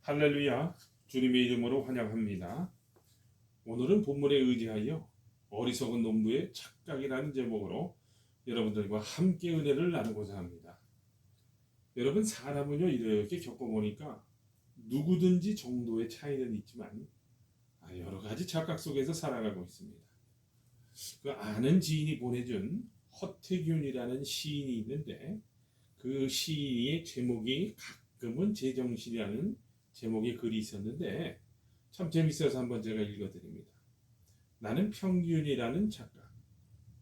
할렐루야, 주님의 이름으로 환영합니다. 오늘은 본문에 의지하여 어리석은 농부의 착각이라는 제목으로 여러분들과 함께 은혜를 나누고자 합니다. 여러분, 사람은요 이렇게 겪어보니까 누구든지 정도의 차이는 있지만 여러 가지 착각 속에서 살아가고 있습니다. 그 아는 지인이 보내준 허태균이라는 시인이 있는데 그 시의 제목이 가끔은 제정신이라는 제목의 글이 있었는데 참 재밌어서 한번 제가 읽어드립니다. 나는 평균이라는 착각,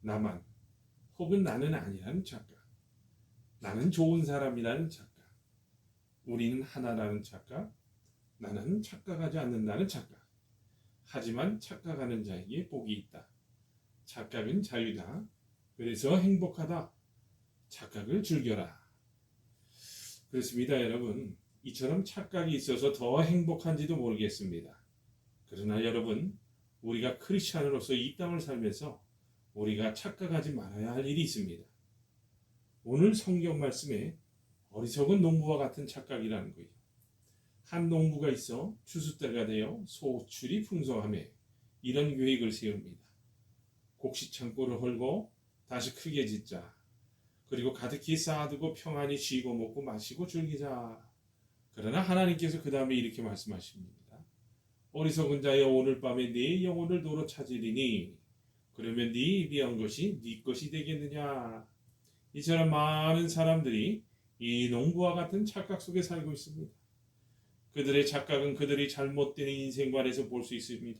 나만 혹은 나는 아니라는 착각, 나는 좋은 사람이라는 착각, 우리는 하나라는 착각, 나는 착각하지 않는다는 착각. 하지만 착각하는 자에게 복이 있다. 착각은 자유다. 그래서 행복하다. 착각을 즐겨라. 그렇습니다, 여러분. 이처럼 착각이 있어서 더 행복한지도 모르겠습니다. 그러나 여러분, 우리가 크리스찬으로서 이 땅을 살면서 우리가 착각하지 말아야 할 일이 있습니다. 오늘 성경 말씀에 어리석은 농부와 같은 착각이라는 거예요. 한 농부가 있어 추수 때가 되어 소출이 풍성하며 이런 계획을 세웁니다. 곡식 창고를 헐고 다시 크게 짓자. 그리고 가득히 쌓아두고 평안히 쉬고 먹고 마시고 즐기자. 그러나 하나님께서 그 다음에 이렇게 말씀하십니다. 어리석은 자여, 오늘 밤에 네 영혼을 도로 찾으리니 그러면 네 입이한 것이 네 것이 되겠느냐. 이처럼 많은 사람들이 이 농부와 같은 착각 속에 살고 있습니다. 그들의 착각은 그들이 잘못된 인생관에서 볼 수 있습니다.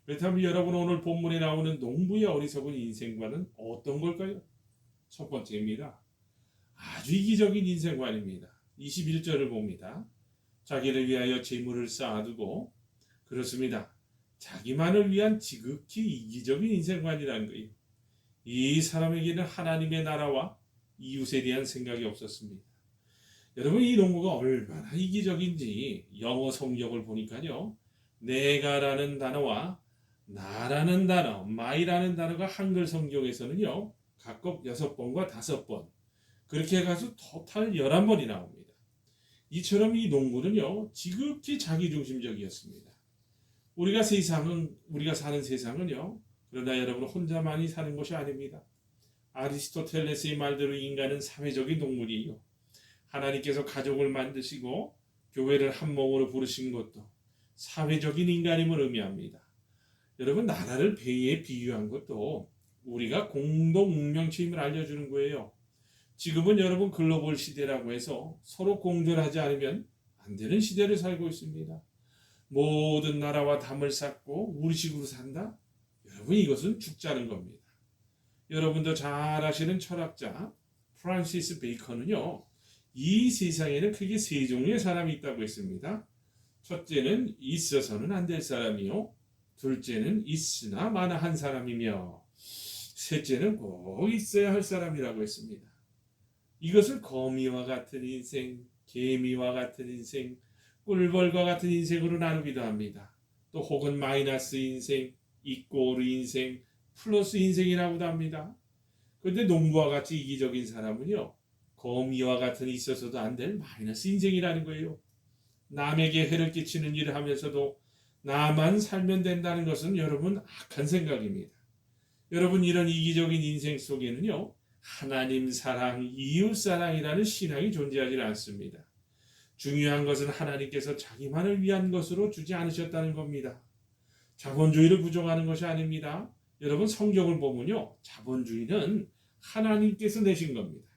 그렇다면 여러분, 오늘 본문에 나오는 농부의 어리석은 인생관은 어떤 걸까요? 첫 번째입니다. 아주 이기적인 인생관입니다. 21절을 봅니다. 자기를 위하여 재물을 쌓아두고, 그렇습니다. 자기만을 위한 지극히 이기적인 인생관이라는 거예요. 이 사람에게는 하나님의 나라와 이웃에 대한 생각이 없었습니다. 여러분, 이 농부가 얼마나 이기적인지 영어 성경을 보니까요, 내가라는 단어와 나라는 단어, my라는 단어가 한글 성경에서는요 각각 6번과 5번, 그렇게 해가지고 토탈 11번이 나옵니다. 이처럼 이 농부는요 지극히 자기중심적이었습니다. 우리가 사는 세상은요, 그러나 여러분 혼자만이 사는 것이 아닙니다. 아리스토텔레스의 말대로 인간은 사회적인 동물이에요. 하나님께서 가족을 만드시고 교회를 한 몸으로 부르신 것도 사회적인 인간임을 의미합니다. 여러분, 나라를 배에 비유한 것도 우리가 공동 운명체임을 알려주는 거예요. 지금은 여러분 글로벌 시대라고 해서 서로 공존하지 않으면 안 되는 시대를 살고 있습니다. 모든 나라와 담을 쌓고 우리식으로 산다? 여러분, 이것은 죽자는 겁니다. 여러분도 잘 아시는 철학자 프란시스 베이컨은요, 이 세상에는 크게 3종류의 사람이 있다고 했습니다. 첫째는 있어서는 안 될 사람이요, 둘째는 있으나 마나한 사람이며, 셋째는 꼭 있어야 할 사람이라고 했습니다. 이것을 거미와 같은 인생, 개미와 같은 인생, 꿀벌과 같은 인생으로 나누기도 합니다. 또 혹은 마이너스 인생, 이꼬르 인생, 플러스 인생이라고도 합니다. 그런데 농부와 같이 이기적인 사람은요, 거미와 같은 있어서도 안 될 마이너스 인생이라는 거예요. 남에게 해를 끼치는 일을 하면서도 나만 살면 된다는 것은 여러분 악한 생각입니다. 여러분, 이런 이기적인 인생 속에는요, 하나님 사랑, 이웃 사랑이라는 신앙이 존재하지 않습니다. 중요한 것은 하나님께서 자기만을 위한 것으로 주지 않으셨다는 겁니다. 자본주의를 부정하는 것이 아닙니다. 여러분, 성경을 보면요, 자본주의는 하나님께서 내신 겁니다.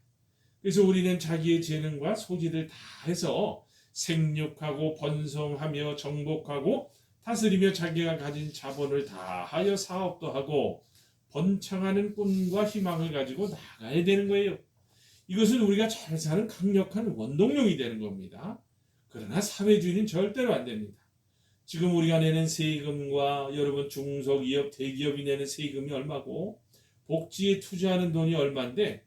그래서 우리는 자기의 재능과 소질을 다해서 생육하고 번성하며 정복하고 다스리며 자기가 가진 자본을 다하여 사업도 하고 번창하는 꿈과 희망을 가지고 나가야 되는 거예요. 이것은 우리가 잘 사는 강력한 원동력이 되는 겁니다. 그러나 사회주의는 절대로 안 됩니다. 지금 우리가 내는 세금과 여러분 중소기업, 대기업이 내는 세금이 얼마고 복지에 투자하는 돈이 얼마인데,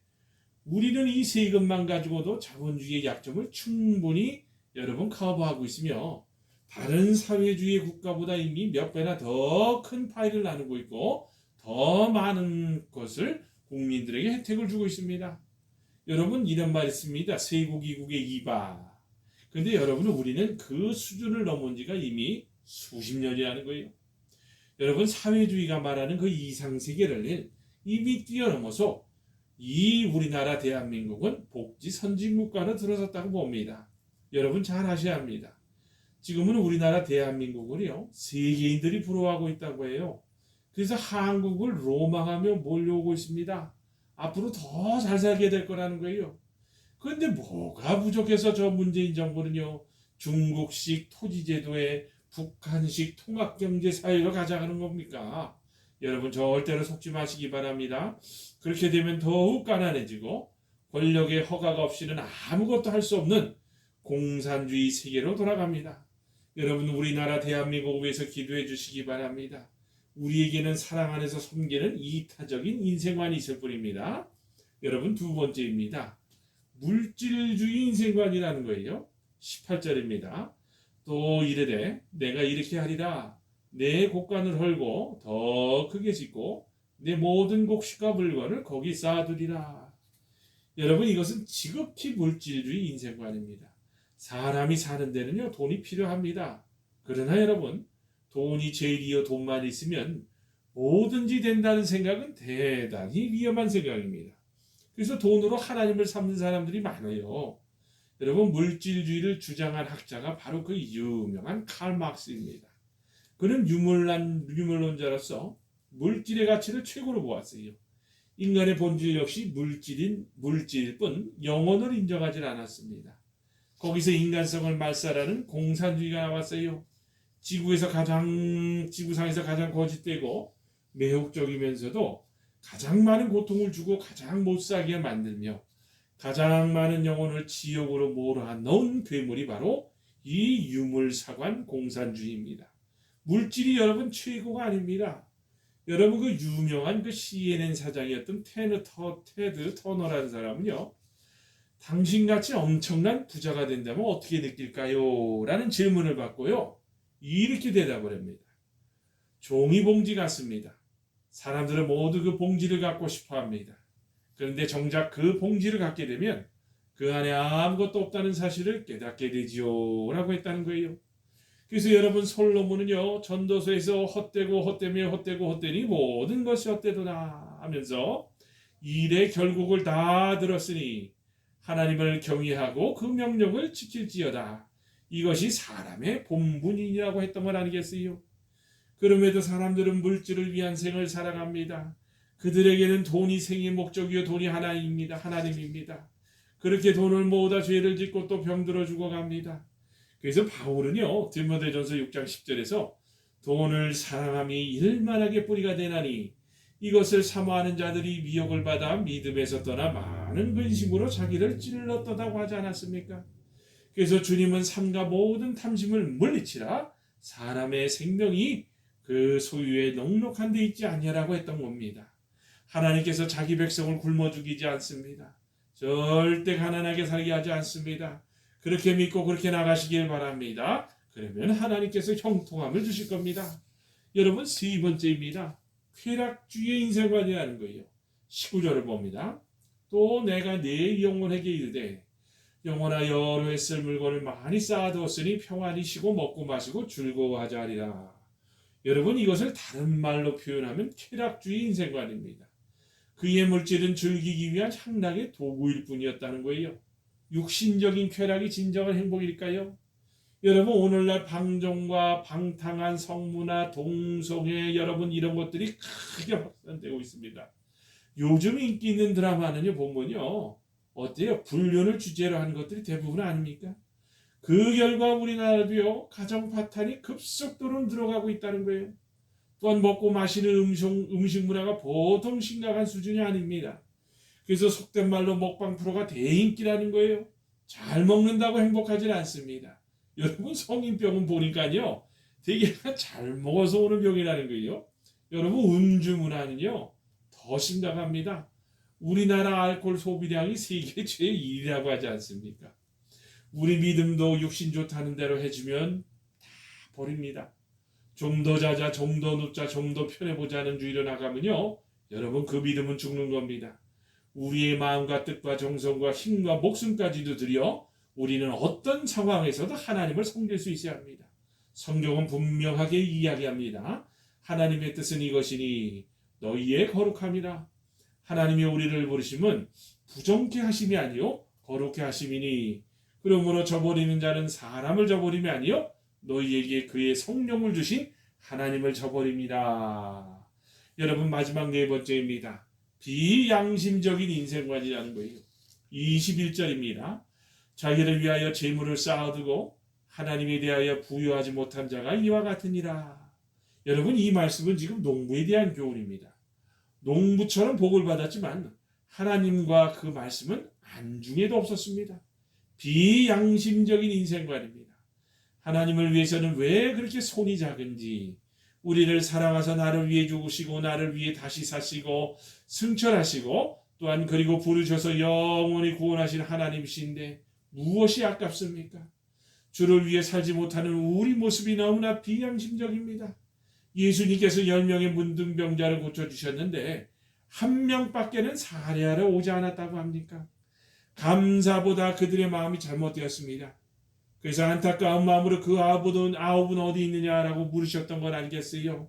우리는 이 세금만 가지고도 자본주의의 약점을 충분히 여러분 커버하고 있으며 다른 사회주의 국가보다 이미 몇 배나 더 큰 파이를 나누고 있고 더 많은 것을 국민들에게 혜택을 주고 있습니다. 여러분, 이런 말이 있습니다. 쇠고기국의 이바. 근데 여러분 우리는 그 수준을 넘은 지가 이미 수십 년이라는 거예요. 여러분 사회주의가 말하는 그 이상세계를 이미 뛰어넘어서 이 우리나라 대한민국은 복지 선진국가로 들어섰다고 봅니다. 여러분 잘 아셔야 합니다. 지금은 우리나라 대한민국을요 세계인들이 부러워하고 있다고 해요. 그래서 한국을 로망하며 몰려오고 있습니다. 앞으로 더 잘 살게 될 거라는 거예요. 그런데 뭐가 부족해서 저 문재인 정부는요 중국식 토지제도에 북한식 통합경제사회로 가자는 겁니까? 여러분 절대로 속지 마시기 바랍니다. 그렇게 되면 더욱 가난해지고 권력의 허가가 없이는 아무것도 할 수 없는 공산주의 세계로 돌아갑니다. 여러분 우리나라 대한민국을 위해서 기도해 주시기 바랍니다. 우리에게는 사랑 안에서 섬기는 이타적인 인생관이 있을 뿐입니다. 여러분 두 번째입니다. 물질주의 인생관이라는 거예요. 18절입니다. 또 이르되 내가 이렇게 하리라. 내 곡간을 헐고 더 크게 짓고 내 모든 곡식과 물건을 거기 쌓아두리라. 여러분 이것은 지극히 물질주의 인생관입니다. 사람이 사는 데는요 돈이 필요합니다. 그러나 여러분 돈이 제일이요 돈만 있으면 뭐든지 된다는 생각은 대단히 위험한 생각입니다. 그래서 돈으로 하나님을 삼는 사람들이 많아요. 여러분 물질주의를 주장한 학자가 바로 그 유명한 칼 막스입니다. 그는 유물론자로서 물질의 가치를 최고로 보았어요. 인간의 본질 역시 물질일 뿐 영혼을 인정하지 않았습니다. 거기서 인간성을 말살하는 공산주의가 나왔어요. 지구상에서 가장 거짓되고 매혹적이면서도 가장 많은 고통을 주고 가장 못살게 만들며 가장 많은 영혼을 지옥으로 몰아넣은 괴물이 바로 이 유물사관 공산주의입니다. 물질이 여러분 최고가 아닙니다. 여러분 그 유명한 그 CNN 사장이었던 테드 터너라는 사람은요. 당신같이 엄청난 부자가 된다면 어떻게 느낄까요? 라는 질문을 받고요. 이렇게 대답을 합니다. 종이봉지 같습니다. 사람들은 모두 그 봉지를 갖고 싶어 합니다. 그런데 정작 그 봉지를 갖게 되면 그 안에 아무것도 없다는 사실을 깨닫게 되지요. 라고 했다는 거예요. 그래서 여러분 솔로몬은요. 전도서에서 헛되니 모든 것이 헛되도다 하면서 일의 결국을 다 들었으니 하나님을 경외하고 그 명령을 지킬지어다. 이것이 사람의 본분이라고 했던 걸 아니겠어요? 그럼에도 사람들은 물질을 위한 생을 살아갑니다. 그들에게는 돈이 생의 목적이요 돈이 하나님입니다. 그렇게 돈을 모으다 죄를 짓고 또 병들어 죽어갑니다. 그래서 바울은요 디모데전서 6장 10절에서 돈을 사랑함이 일만하게 뿌리가 되나니 이것을 사모하는 자들이 미혹을 받아 믿음에서 떠나 많은 근심으로 자기를 찔렀다고 하지 않았습니까? 그래서 주님은 삶과 모든 탐심을 물리치라 사람의 생명이 그 소유에 넉넉한 데 있지 아니하라고 했던 겁니다. 하나님께서 자기 백성을 굶어 죽이지 않습니다. 절대 가난하게 살게 하지 않습니다. 그렇게 믿고 그렇게 나가시길 바랍니다. 그러면 하나님께서 형통함을 주실 겁니다. 여러분 세 번째입니다. 쾌락주의 인생관이라는 거예요. 19절을 봅니다. 또 내가 내 영혼에게 이르되 영혼아 여러 해 쓸 물건을 많이 쌓아두었으니 평안히 쉬고 먹고 마시고 즐거워하자 하리라. 여러분 이것을 다른 말로 표현하면 쾌락주의 인생관입니다. 그의 물질은 즐기기 위한 향락의 도구일 뿐이었다는 거예요. 육신적인 쾌락이 진정한 행복일까요? 여러분 오늘날 방종과 방탕한 성문화, 동성애 여러분 이런 것들이 크게 확산되고 있습니다. 요즘 인기 있는 드라마는요 보면요 어때요? 불륜을 주제로 하는 것들이 대부분 아닙니까? 그 결과 우리나라도요 가정 파탄이 급속도로 들어가고 있다는 거예요. 또한 먹고 마시는 음식 문화가 보통 심각한 수준이 아닙니다. 그래서 속된 말로 먹방 프로가 대인기라는 거예요. 잘 먹는다고 행복하지 않습니다. 여러분 성인병은 보니까요 되게 잘 먹어서 오는 병이라는 거예요. 여러분 음주 문화는요 더 심각합니다. 우리나라 알코올 소비량이 세계 제1위라고 하지 않습니까? 우리 믿음도 육신 좋다는 대로 해주면 다 버립니다. 좀 더 자자, 좀 더 눕자, 좀 더 편해보자는 주의로 나가면요 여러분 그 믿음은 죽는 겁니다. 우리의 마음과 뜻과 정성과 힘과 목숨까지도 들여 우리는 어떤 상황에서도 하나님을 섬길 수 있어야 합니다. 성경은 분명하게 이야기합니다. 하나님의 뜻은 이것이니 너희의 거룩함이라. 하나님이 우리를 부르심은 부정케 하심이 아니요 거룩케 하심이니 그러므로 저버리는 자는 사람을 저버림이 아니요 너희에게 그의 성령을 주신 하나님을 저버립니다. 여러분, 마지막 네 번째입니다. 비양심적인 인생관이라는 거예요. 21절입니다. 자기를 위하여 재물을 쌓아두고 하나님에 대하여 부여하지 못한 자가 이와 같으니라. 여러분, 이 말씀은 지금 농부에 대한 교훈입니다. 농부처럼 복을 받았지만 하나님과 그 말씀은 안중에도 없었습니다. 비양심적인 인생관입니다. 하나님을 위해서는 왜 그렇게 손이 작은지, 우리를 사랑하사 나를 위해 죽으시고 나를 위해 다시 사시고 승천하시고 또한 그리고 부르셔서 영원히 구원하신 하나님이신데 무엇이 아깝습니까? 주를 위해 살지 못하는 우리 모습이 너무나 비양심적입니다. 예수님께서 10명의 문둥병자를 고쳐주셨는데 한 명밖에는 살해하러 오지 않았다고 합니까? 감사보다 그들의 마음이 잘못되었습니다. 그래서 안타까운 마음으로 그 아홉은 어디 있느냐라고 물으셨던 걸 알겠어요.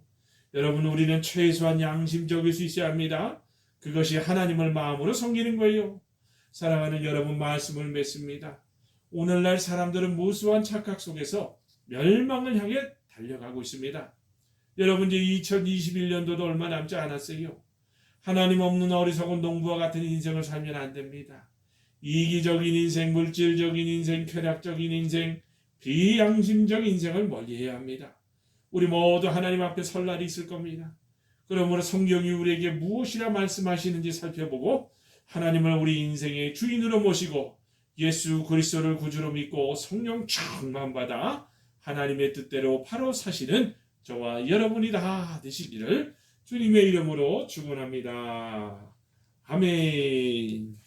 여러분, 우리는 최소한 양심적일 수 있어야 합니다. 그것이 하나님을 마음으로 섬기는 거예요. 사랑하는 여러분, 말씀을 맺습니다. 오늘날 사람들은 무수한 착각 속에서 멸망을 향해 달려가고 있습니다. 여러분, 이제 2021년도도 얼마 남지 않았어요. 하나님 없는 어리석은 농부와 같은 인생을 살면 안 됩니다. 이기적인 인생, 물질적인 인생, 쾌락적인 인생, 비양심적 인생을 멀리해야 합니다. 우리 모두 하나님 앞에 설 날이 있을 겁니다. 그러므로 성경이 우리에게 무엇이라 말씀하시는지 살펴보고 하나님을 우리 인생의 주인으로 모시고 예수 그리스도를 구주로 믿고 성령 충만받아 하나님의 뜻대로 바로 사시는 저와 여러분이 다 되시기를 주님의 이름으로 축원합니다. 아멘.